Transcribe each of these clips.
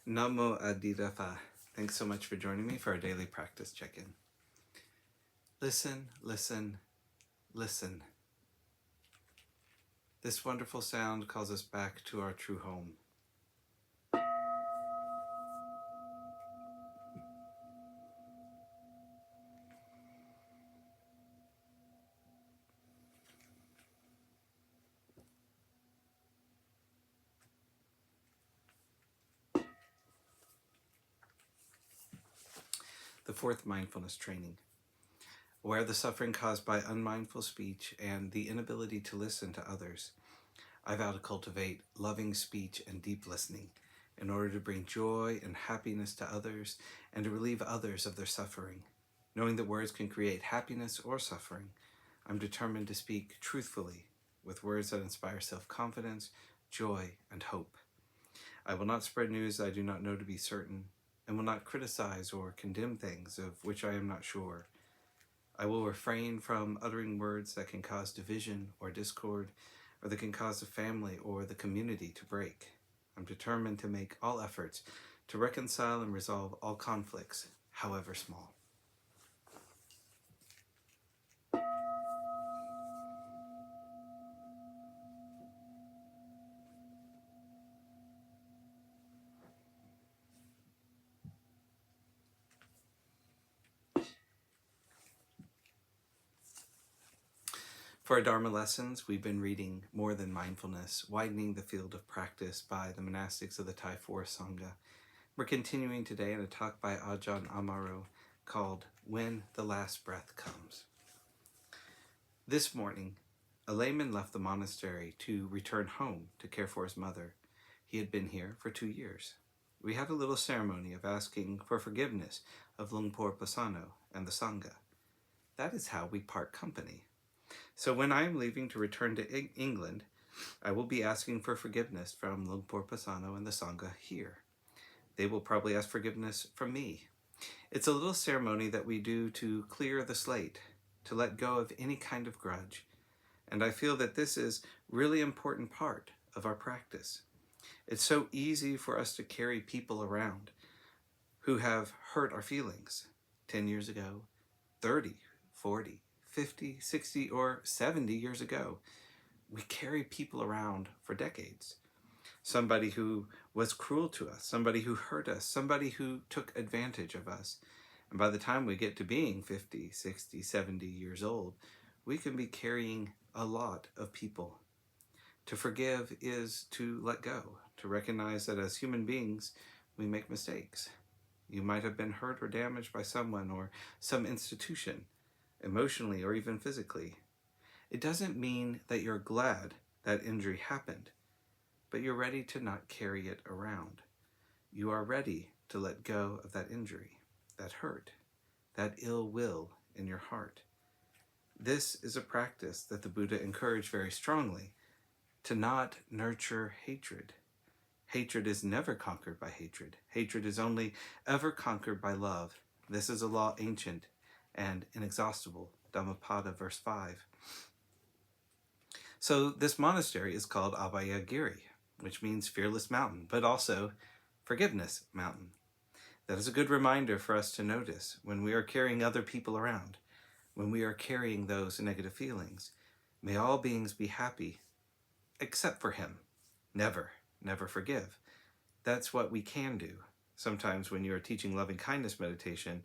Namo Adirafa. Thanks so much for joining me for our daily practice check-in. Listen, listen, listen. This wonderful sound calls us back to our true home. The fourth mindfulness training. Aware of the suffering caused by unmindful speech and the inability to listen to others, I vow to cultivate loving speech and deep listening in order to bring joy and happiness to others and to relieve others of their suffering. Knowing that words can create happiness or suffering, I'm determined to speak truthfully with words that inspire self-confidence, joy, and hope. I will not spread news I do not know to be certain, and will not criticize or condemn things of which I am not sure. I will refrain from uttering words that can cause division or discord, or that can cause the family or the community to break. I'm determined to make all efforts to reconcile and resolve all conflicts, however small. For our Dharma lessons, we've been reading More Than Mindfulness, Widening the Field of Practice by the Monastics of the Thai Forest Sangha. We're continuing today in a talk by Ajahn Amaro called When the Last Breath Comes. This morning, a layman left the monastery to return home to care for his mother. He had been here for 2 years. We had a little ceremony of asking for forgiveness of Lungpor Pasano and the Sangha. That is how we part company. So when I am leaving to return to England, I will be asking for forgiveness from Lungpor Pasano and the Sangha here. They will probably ask forgiveness from me. It's a little ceremony that we do to clear the slate, to let go of any kind of grudge. And I feel that this is a really important part of our practice. It's so easy for us to carry people around who have hurt our feelings 10 years ago, 30, 40, 50, 60, or 70 years ago. We carry people around for decades. Somebody who was cruel to us, somebody who hurt us, somebody who took advantage of us. And by the time we get to being 50, 60, 70 years old, we can be carrying a lot of people. To forgive is to let go, to recognize that as human beings, we make mistakes. You might have been hurt or damaged by someone or some institution, emotionally or even physically. It doesn't mean that you're glad that injury happened, but you're ready to not carry it around. You are ready to let go of that injury, that hurt, that ill will in your heart. This is a practice that the Buddha encouraged very strongly, to not nurture hatred. Hatred is never conquered by hatred. Hatred is only ever conquered by love. This is a law ancient and inexhaustible. Dhammapada, verse 5. So this monastery is called Abhayagiri, which means fearless mountain, but also forgiveness mountain. That is a good reminder for us to notice when we are carrying other people around, when we are carrying those negative feelings. May all beings be happy, except for him. Never, never forgive. That's what we can do. Sometimes when you are teaching loving kindness meditation,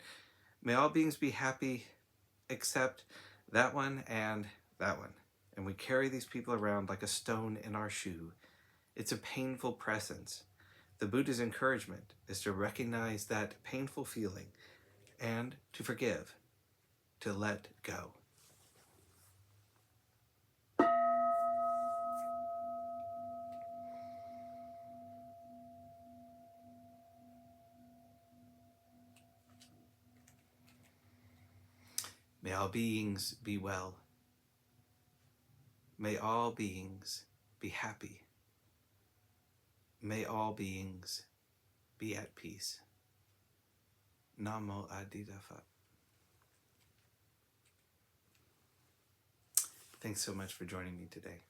may all beings be happy except that one and that one. And we carry these people around like a stone in our shoe. It's a painful presence. The Buddha's encouragement is to recognize that painful feeling and to forgive, to let go. May all beings be well. May all beings be happy. May all beings be at peace. Namo Adirafa. Thanks so much for joining me today.